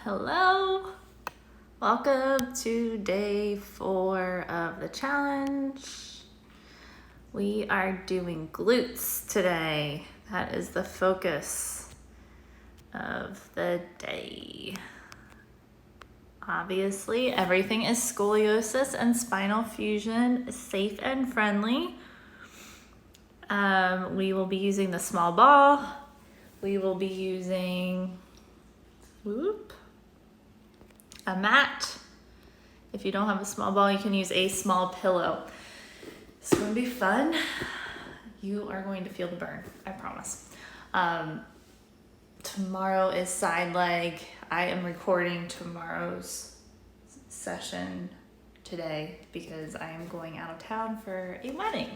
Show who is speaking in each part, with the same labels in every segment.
Speaker 1: Hello, welcome to day 4 of the challenge. We are doing glutes today. That is the focus of the day. Obviously, everything is scoliosis and spinal fusion, safe and friendly. We will be using the small ball. We will be using a mat. If you don't have a small ball, you can use a small pillow. It's going to be fun. You are going to feel the burn, I promise. Tomorrow is side leg. I am recording tomorrow's session today because I am going out of town for a wedding.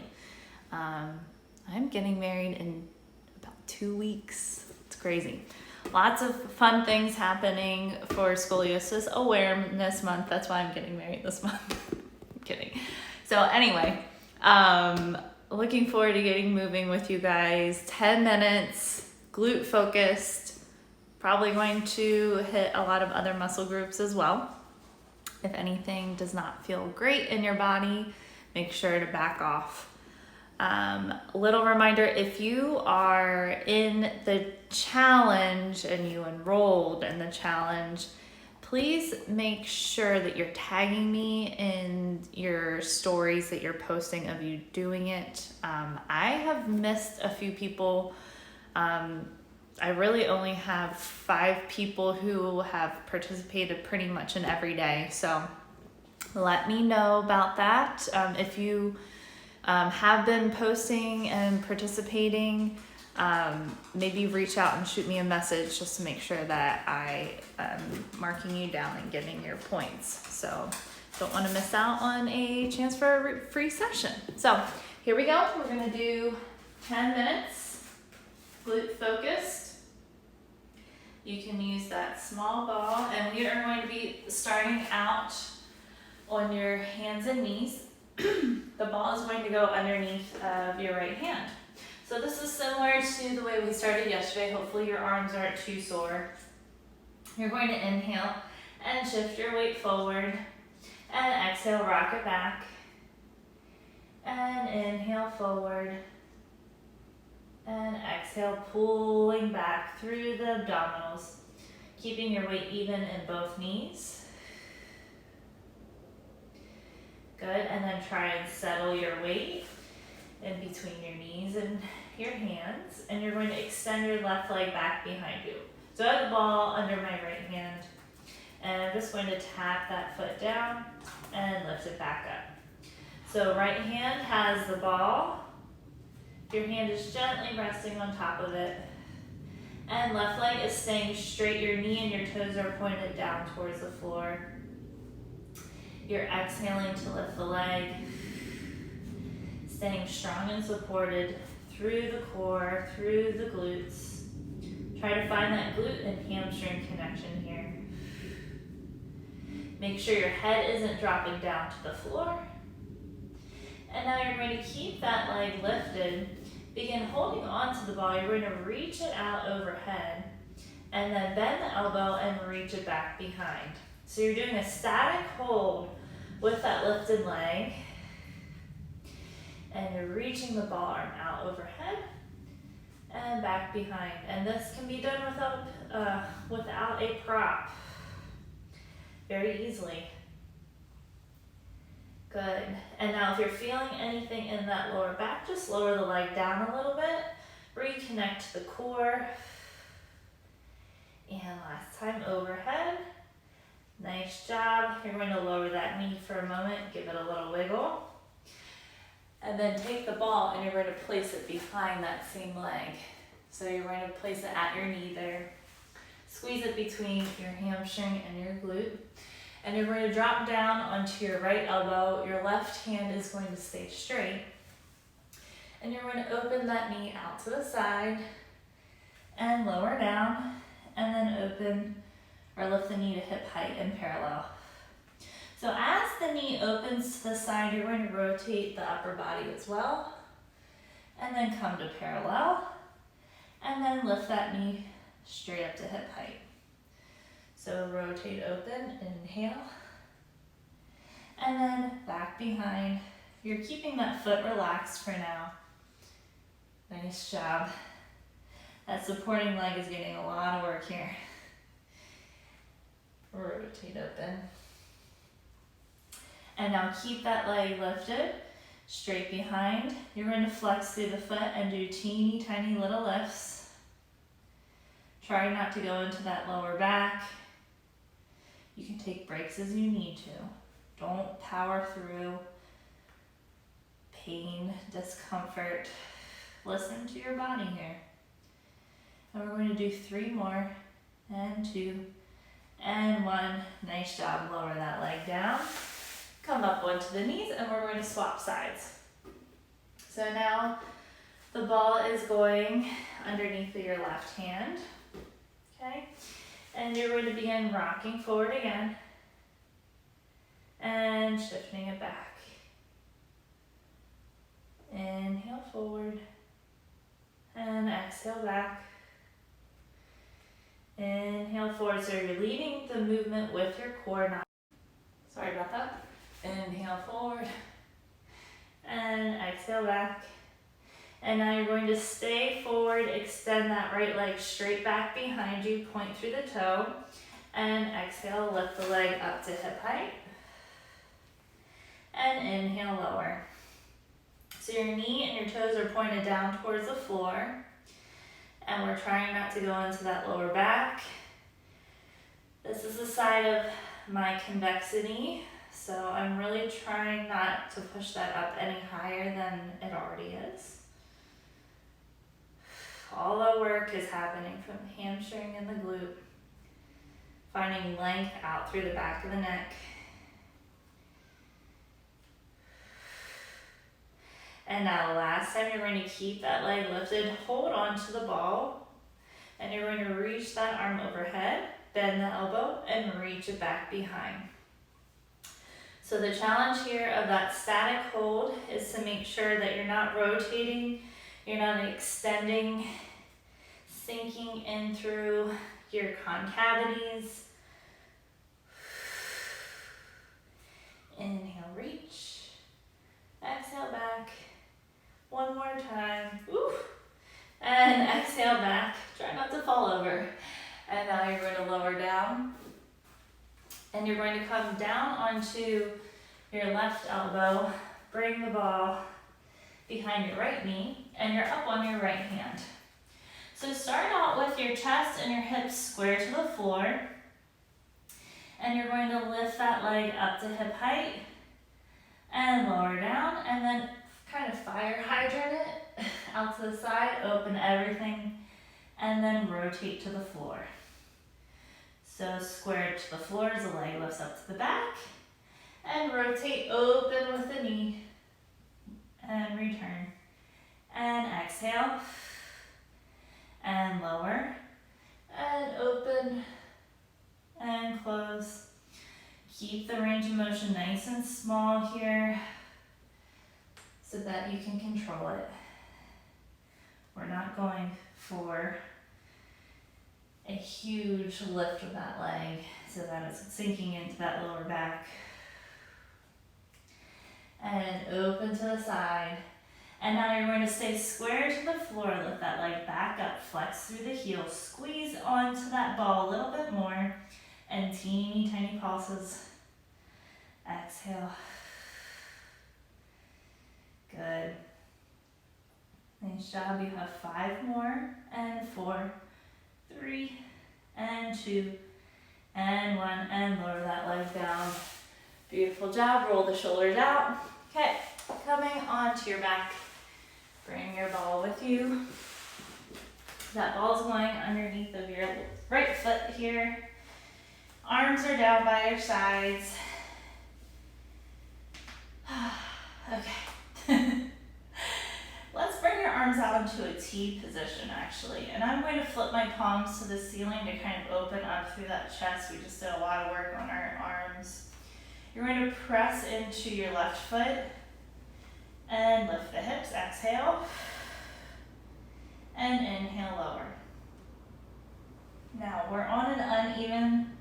Speaker 1: I'm getting married in about 2 weeks. It's crazy. Lots of fun things happening for Scoliosis Awareness Month. That's why I'm getting married this month. I'm kidding. So anyway, looking forward to getting moving with you guys. 10 minutes, glute focused. Probably going to hit a lot of other muscle groups as well. If anything does not feel great in your body, make sure to back off. Little reminder, if you are in the challenge and you enrolled in the challenge, please make sure that you're tagging me in your stories that you're posting of you doing it. I have missed a few people. I really only have 5 people who have participated pretty much in every day. So let me know about that. If you have been posting and participating, maybe reach out and shoot me a message just to make sure that I am marking you down and getting your points. So don't want to miss out on a chance for a free session. So here we go. We're going to do 10 minutes, glute focused. You can use that small ball, and we are going to be starting out on your hands and knees. The ball is going to go underneath of your right hand. So this is similar to the way we started yesterday. Hopefully your arms aren't too sore. You're going to inhale and shift your weight forward, and exhale, rock it back, and inhale forward, and exhale, pulling back through the abdominals, keeping your weight even in both knees. Good, and then try and settle your weight in between your knees and your hands, and you're going to extend your left leg back behind you. So I have the ball under my right hand, and I'm just going to tap that foot down and lift it back up. So right hand has the ball, your hand is gently resting on top of it, and left leg is staying straight. Your knee and your toes are pointed down towards the floor. You're exhaling to lift the leg, staying strong and supported through the core, through the glutes. Try to find that glute and hamstring connection here. Make sure your head isn't dropping down to the floor. And now you're going to keep that leg lifted. Begin holding on to the ball. You're going to reach it out overhead, and then bend the elbow and reach it back behind. So you're doing a static hold with that lifted leg, and you're reaching the ball arm out overhead and back behind. And this can be done without a prop, very easily. Good. And now if you're feeling anything in that lower back, just lower the leg down a little bit, reconnect to the core, and last time overhead. Nice job. You're going to lower that knee for a moment, give it a little wiggle. And then take the ball and you're going to place it behind that same leg. So you're going to place it at your knee there. Squeeze it between your hamstring and your glute. And you're going to drop down onto your right elbow. Your left hand is going to stay straight. And you're going to open that knee out to the side and lower down, and then open or lift the knee to hip height in parallel. So as the knee opens to the side, you're going to rotate the upper body as well, and then come to parallel, and then lift that knee straight up to hip height. So So rotate open, inhale. And then back behind. You're keeping that foot relaxed for now. Nice job. That supporting leg is getting a lot of work here. Rotate open. And now keep that leg lifted, straight behind. You're going to flex through the foot and do teeny tiny little lifts. Try not to go into that lower back. You can take breaks as you need to. Don't power through pain, discomfort. Listen to your body here. And we're going to do 3 more, and 2, and 1. Nice job. Lower that leg down. Come up onto the knees, and we're going to swap sides. So now the ball is going underneath of your left hand. Okay? And you're going to begin rocking forward again and shifting it back. Inhale forward and exhale back. Inhale forward, so you're leading the movement with your core, not. Sorry about that. Inhale forward and exhale back. And now you're going to stay forward, extend that right leg straight back behind you, point through the toe, and exhale, lift the leg up to hip height. And inhale, lower. So your knee and your toes are pointed down towards the floor. And we're trying not to go into that lower back. This is the side of my convexity, so I'm really trying not to push that up any higher than it already is. All the work is happening from the hamstring and the glute, finding length out through the back of the neck. And now last time, you're going to keep that leg lifted, hold on to the ball, and you're going to reach that arm overhead, bend the elbow, and reach it back behind. So the challenge here of that static hold is to make sure that you're not rotating, you're not extending, sinking in through your concavities. Inhale, reach. Exhale back. One more time. Woo. And exhale back. Try not to fall over. And now you're going to lower down. And you're going to come down onto your left elbow. Bring the ball behind your right knee. And you're up on your right hand. So start out with your chest and your hips square to the floor. And you're going to lift that leg up to hip height. And lower down. And then kind of fire hydrant it out to the side, open everything, and then rotate to the floor. So square to the floor as the leg lifts up to the back, and rotate open with the knee, and return. And exhale, and lower, and open, and close. Keep the range of motion nice and small here, so that you can control it. We're not going for a huge lift with that leg so that it's sinking into that lower back. And open to the side. And now you're going to stay square to the floor. Lift that leg back up, flex through the heel, squeeze onto that ball a little bit more, and teeny tiny pulses. Exhale. Good. Nice job. You have 5 more, and 4, 3, and 2, and 1, and lower that leg down. Beautiful job. Roll the shoulders out. Okay, coming onto your back. Bring your ball with you. That ball's going underneath of your right foot here. Arms are down by your sides. Okay. Let's bring your arms out into a T position actually. And I'm going to flip my palms to the ceiling to kind of open up through that chest. We just did a lot of work on our arms. You're going to press into your left foot and lift the hips. Exhale. And inhale, lower. Now we're on an uneven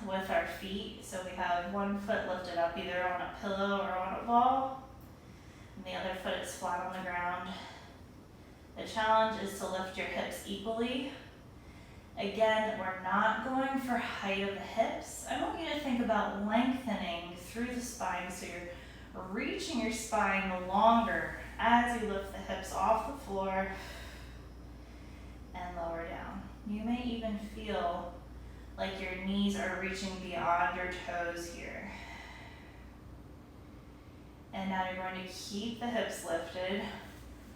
Speaker 1: with our feet. So we have one foot lifted up either on a pillow or on a ball, and the other foot is flat on the ground. The challenge is to lift your hips equally. Again, we're not going for height of the hips. I want you to think about lengthening through the spine, so you're reaching your spine longer as you lift the hips off the floor and lower down. You may even feel like your knees are reaching beyond your toes here. And now you're going to keep the hips lifted,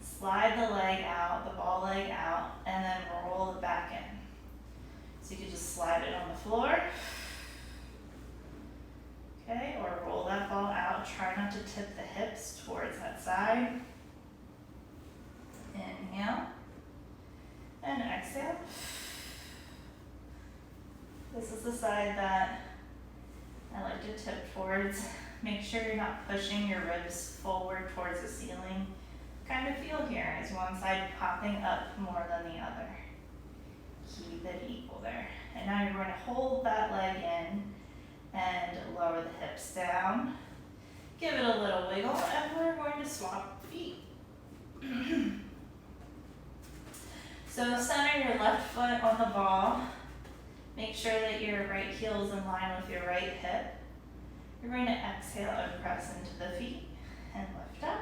Speaker 1: slide the leg out, the ball leg out, and then roll it back in. So you can just slide it on the floor, okay, or roll that ball out. Try not to tip the hips towards that side. Inhale and exhale. This is the side that I like to tip towards. Make sure you're not pushing your ribs forward towards the ceiling. Kind of feel here, is one side popping up more than the other. Keep it equal there. And now you're going to hold that leg in and lower the hips down. Give it a little wiggle, and we're going to swap feet. So center your left foot on the ball. Make sure that your right heel is in line with your right hip. You're going to exhale and press into the feet and lift up.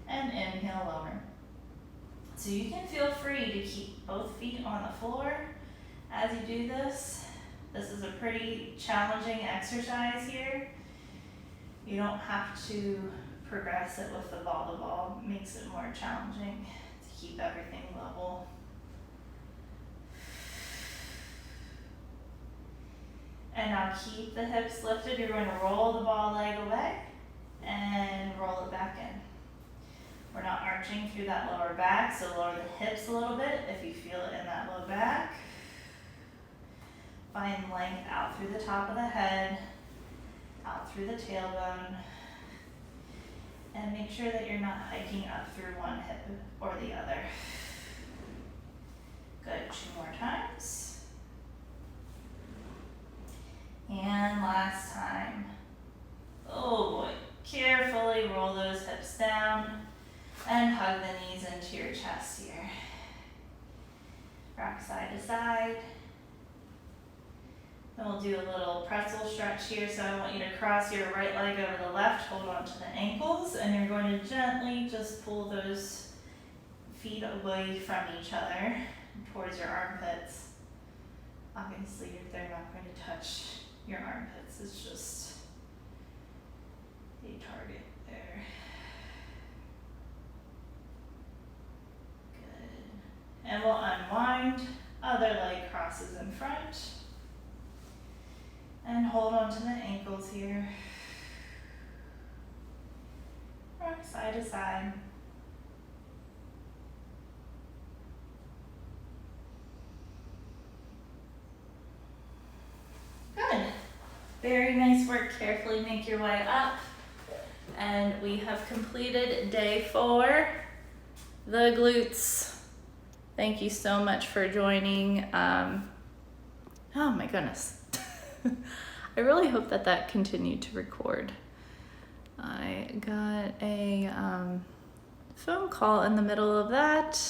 Speaker 1: And inhale, lower. So you can feel free to keep both feet on the floor as you do this. This is a pretty challenging exercise here. You don't have to progress it with the ball. The ball makes it more challenging to keep everything level. And now keep the hips lifted. You're going to roll the ball leg away and roll it back in. We're not arching through that lower back, so lower the hips a little bit if you feel it in that low back. Find length out through the top of the head, out through the tailbone, and make sure that you're not hiking up through one hip or the other. Good, 2 more times. And last time. Oh boy, carefully roll those hips down and hug the knees into your chest here. Rock side to side. Then we'll do a little pretzel stretch here. So I want you to cross your right leg over the left, hold on to the ankles, and you're going to gently just pull those feet away from each other towards your armpits. Obviously, they're not going to touch your armpits. It's just a target there. Good. And we'll unwind. Other leg crosses in front. And hold on to the ankles here. Rock side to side. Good. Very nice work. Carefully make your way up. And we have completed day 4, the glutes. Thank you so much for joining. Oh my goodness. I really hope that continued to record. I got a phone call in the middle of that,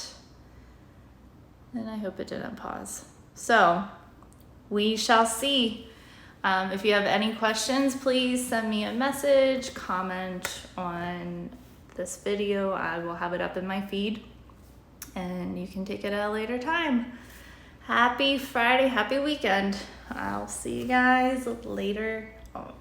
Speaker 1: and I hope it didn't pause. So we shall see. If you have any questions, please send me a message, comment on this video. I will have it up in my feed, and you can take it at a later time. Happy Friday, happy weekend. I'll see you guys later on.